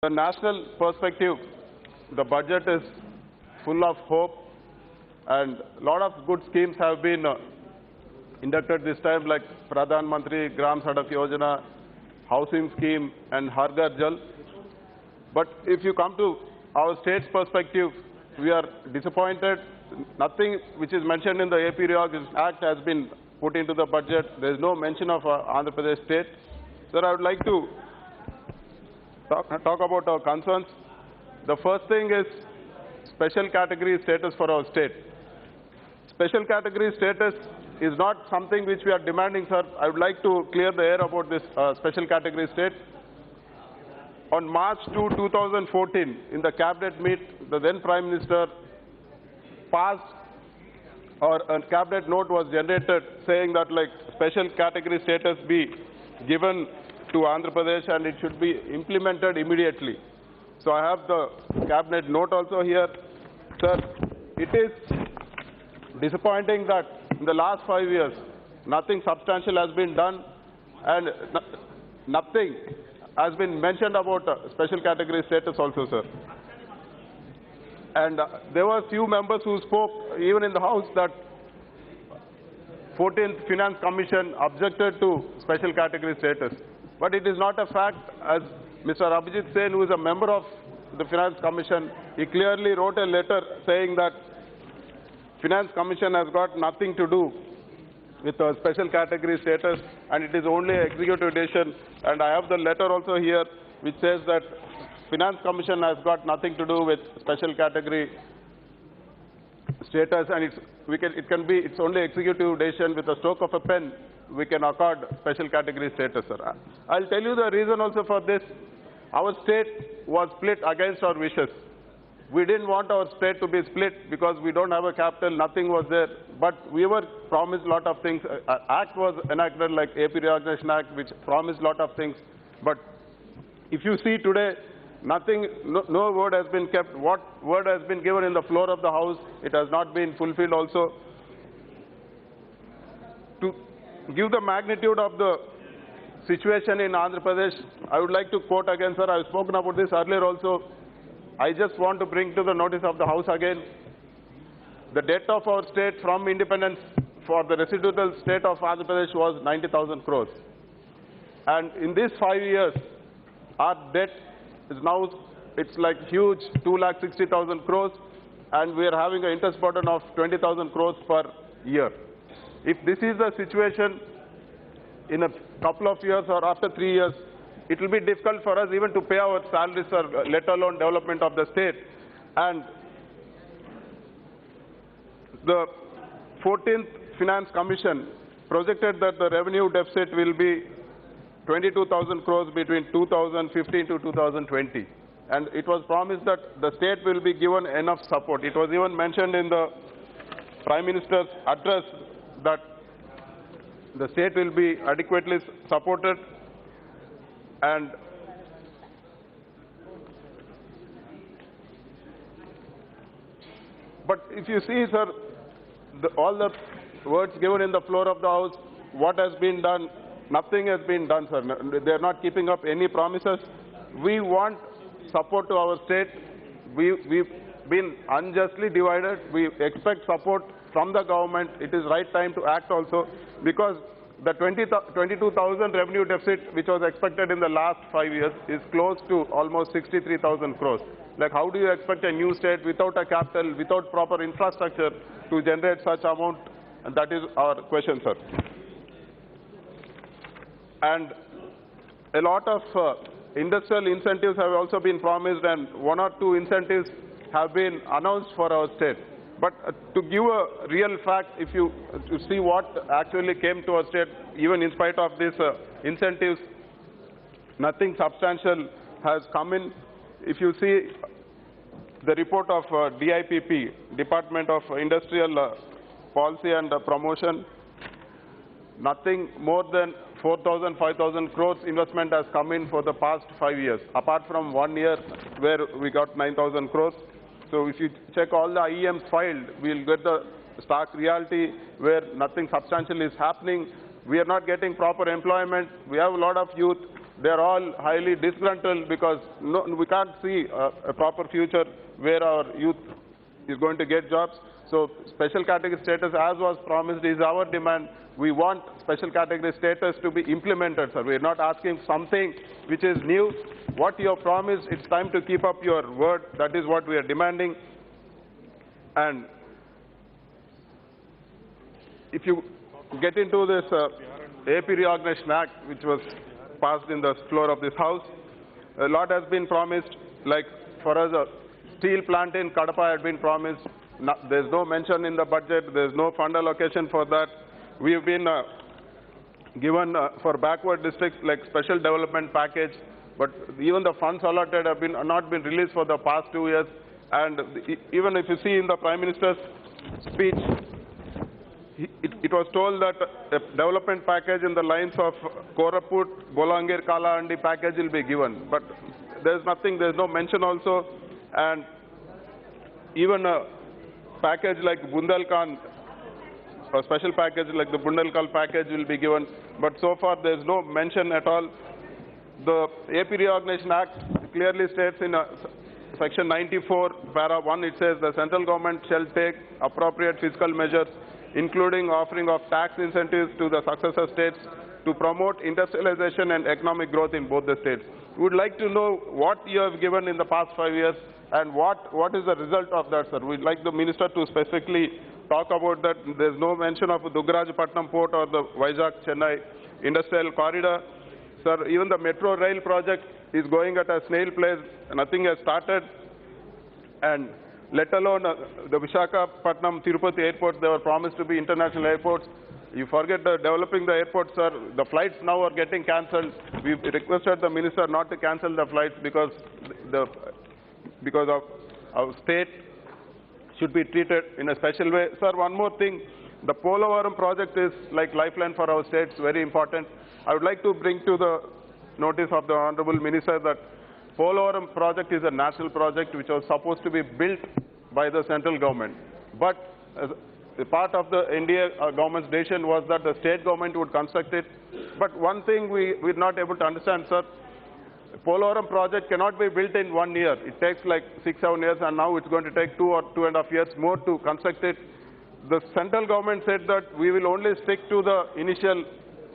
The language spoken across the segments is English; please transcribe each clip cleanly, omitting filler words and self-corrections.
The national perspective, the budget is full of hope, and a lot of good schemes have been inducted this time, like Pradhan Mantri Gram Sadak Yojana, housing scheme, and Har Ghar Jal. But if you come to our state's perspective, we are disappointed. Nothing which is mentioned in the AP Reorganization Act has been put into the budget. There is no mention of Andhra Pradesh state. Sir, I would like to talk about our concerns. The first thing is special category status for our state. Special category status is not something which we are demanding, sir. I would like to clear the air about this special category state. On March 2, 2014, in the cabinet meet, the then Prime Minister passed, or a cabinet note was generated saying that special category status be given to Andhra Pradesh and it should be implemented immediately. So I have the cabinet note also here. Sir, it is disappointing that in the last 5 years, nothing substantial has been done and nothing has been mentioned about special category status also, sir. And there were few members who spoke, even in the House, that 14th Finance Commission objected to special category status. But it is not a fact, as Mr. Abhijit Sen, who is a member of the Finance Commission, he clearly wrote a letter saying that Finance Commission has got nothing to do with a special category status, and it is only executive decision. And I have the letter also here, which says that Finance Commission has got nothing to do with special category status, and it's only executive decision. With a stroke of a pen, we can accord special category status, sir. I'll tell you the reason also for this. Our state was split against our wishes. We didn't want our state to be split because we don't have a capital, nothing was there. But we were promised a lot of things. Act was enacted like AP Reorganization Act, which promised a lot of things. But if you see today, nothing, no word has been kept. What word has been given in the floor of the House, it has not been fulfilled also. To give the magnitude of the situation in Andhra Pradesh, I would like to quote again, sir. I've spoken about this earlier also. I just want to bring to the notice of the House again. The debt of our state from independence for the residual state of Andhra Pradesh was 90,000 crores. And in these 5 years, our debt is now, it's like huge, 2,60,000 crores, and we are having an interest burden of 20,000 crores per year. If this is the situation in a couple of years or after 3 years, it will be difficult for us even to pay our salaries, or let alone development of the state. And the 14th Finance Commission projected that the revenue deficit will be 22,000 crores between 2015 to 2020. And it was promised that the state will be given enough support. It was even mentioned in the Prime Minister's address that the state will be adequately supported. And but if you see, sir, all the words given in the floor of the House, what has been done, nothing has been done, sir. They are not keeping up any promises. We want support to our state. We've been unjustly divided. We expect support from the government. It is right time to act also, because the 22,000 revenue deficit, which was expected in the last 5 years, is close to almost 63,000 crores. Like, how do you expect a new state without a capital, without proper infrastructure, to generate such amount? And that is our question, sir. And a lot of industrial incentives have also been promised, and 1 or 2 incentives have been announced for our state. But to give a real fact, if you see what actually came to our state, even in spite of these incentives, nothing substantial has come in. If you see the report of DIPP, Department of Industrial Policy and Promotion, nothing more than 4,000, 5,000 crores investment has come in for the past 5 years, apart from 1 year where we got 9,000 crores. So if you check all the IEMs filed, we'll get the stark reality where nothing substantial is happening. We are not getting proper employment. We have a lot of youth. they are all highly disgruntled because we can't see a proper future where our youth is going to get jobs. So special category status, as was promised, is our demand. We want special category status to be implemented, sir. We are not asking something which is new. What you have promised, it's time to keep up your word. That is what we are demanding. And if you get into this AP Reorganization Act, which was passed in the floor of this House, a lot has been promised. Like for us, a steel plant in Kadapa had been promised. There's no mention in the budget. There's no fund allocation for that. We have been given for backward districts like special development package, but even the funds allotted have not been released for the past 2 years. And even if you see in the Prime Minister's speech, it was told that a development package in the lines of Koraput, Bolangir, Kalahandi package will be given. But there's nothing, there's no mention also. And even a package like Bundelkhand, a special package like the Bundelkhand package will be given. But so far there's no mention at all. The AP Reorganization Act clearly states in Section 94, Para 1, it says the central government shall take appropriate fiscal measures, including offering of tax incentives to the successor states to promote industrialization and economic growth in both the states. We would like to know what you have given in the past 5 years and what is the result of that, sir. We'd like the minister to specifically talk about that. There's no mention of Duggarajapatnam port or the Vizag-Chennai industrial corridor. Sir, even the metro rail project is going at a snail pace. Nothing has started. And let alone the Visakhapatnam, Tirupati airports, they were promised to be international airports. You forget developing the airports, sir. The flights now are getting cancelled. We've requested the minister not to cancel the flights because of our state should be treated in a special way. Sir, one more thing. The Polavaram project is like lifeline for our states, very important. I would like to bring to the notice of the Honorable Minister that Polavaram project is a national project which was supposed to be built by the central government. But a part of the India government's decision was that the state government would construct it. But one thing we're not able to understand, sir, Polavaram project cannot be built in 1 year. It takes like 6-7 years, and now it's going to take 2 or 2.5 years more to construct it. The central government said that we will only stick to the initial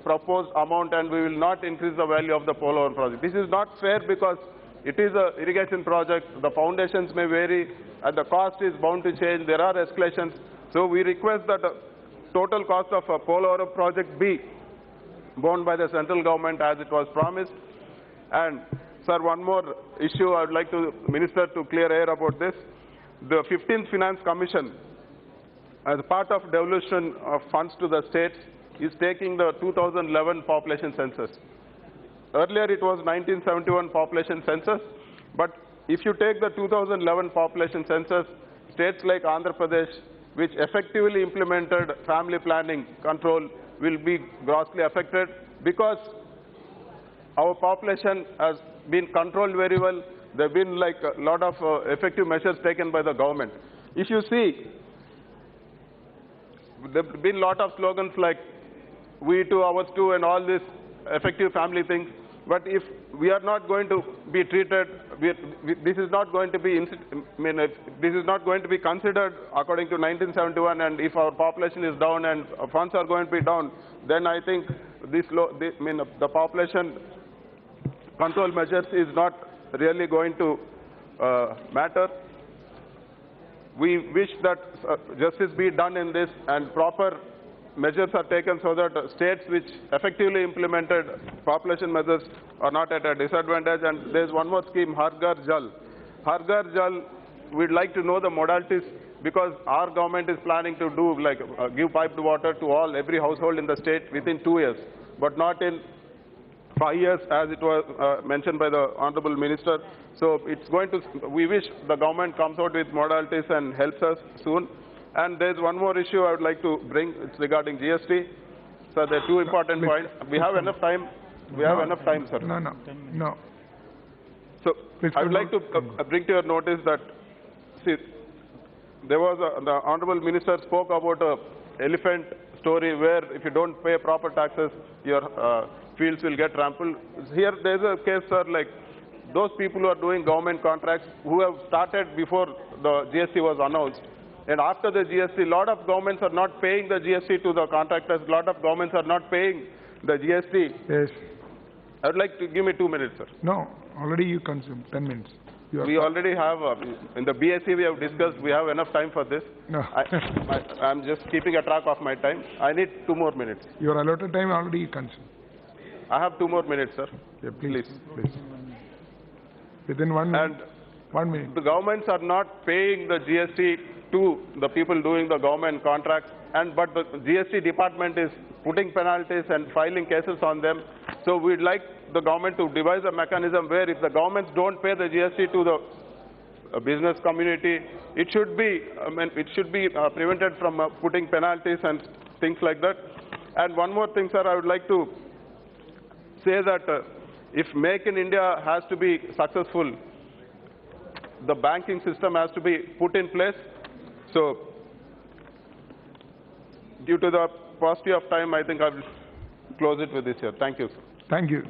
proposed amount and we will not increase the value of the Polavaram project. This is not fair because it is an irrigation project. The foundations may vary and the cost is bound to change. There are escalations. So we request that the total cost of a Polavaram project be borne by the central government as it was promised. And sir, one more issue I would like the minister to clear air about this. The 15th Finance Commission, as part of devolution of funds to the states, is taking the 2011 population census. Earlier it was 1971 population census, but if you take the 2011 population census, states like Andhra Pradesh, which effectively implemented family planning control, will be grossly affected because our population has been controlled very well. There have been like a lot of effective measures taken by the government. If you see, there have been a lot of slogans like we too, ours too, and all these effective family things. But if we are not going to be treated, this is not going to be, this is not going to be considered according to 1971. And if our population is down and funds are going to be down, then I think the population control measures is not really going to matter. We wish that justice be done in this and proper measures are taken so that states which effectively implemented population measures are not at a disadvantage. And there is one more scheme, Har Ghar Jal. Har Ghar Jal, we'd like to know the modalities because our government is planning to do like give piped water to every household in the state within 2 years, but not in 5 years as it was mentioned by the Honorable Minister. So it's going to, we wish the government comes out with modalities and helps us soon. And there's one more issue I would like to bring. It's regarding GST. So there are two important points. We have enough time. We have enough time, sir. No. So I would like to bring to your notice that, see, there was the Honorable Minister spoke about a elephant story where if you don't pay proper taxes, your fields will get trampled. Here there is a case, sir, like those people who are doing government contracts who have started before the GST was announced. And after the GST, a lot of governments are not paying the GST to the contractors. A lot of governments are not paying the GST. Yes. I would like to give me 2 minutes, sir. No, already you consumed 10 minutes. We already have, in the BSc we have discussed, we have enough time for this. No. I'm just keeping a track of my time. I need 2 more minutes. Your allotted time already you consumed. I have 2 more minutes, sir. Yeah, please. Within 1 minute. And 1 minute. the governments are not paying the GST to the people doing the government contracts, but the GST department is putting penalties and filing cases on them. So we'd like the government to devise a mechanism where if the governments don't pay the GST to the business community, it should be, prevented from putting penalties and things like that. And one more thing, sir, I would like to say that if Make in India has to be successful, the banking system has to be put in place. So, due to the paucity of time, I think I will close it with this here. Thank you, sir. Thank you.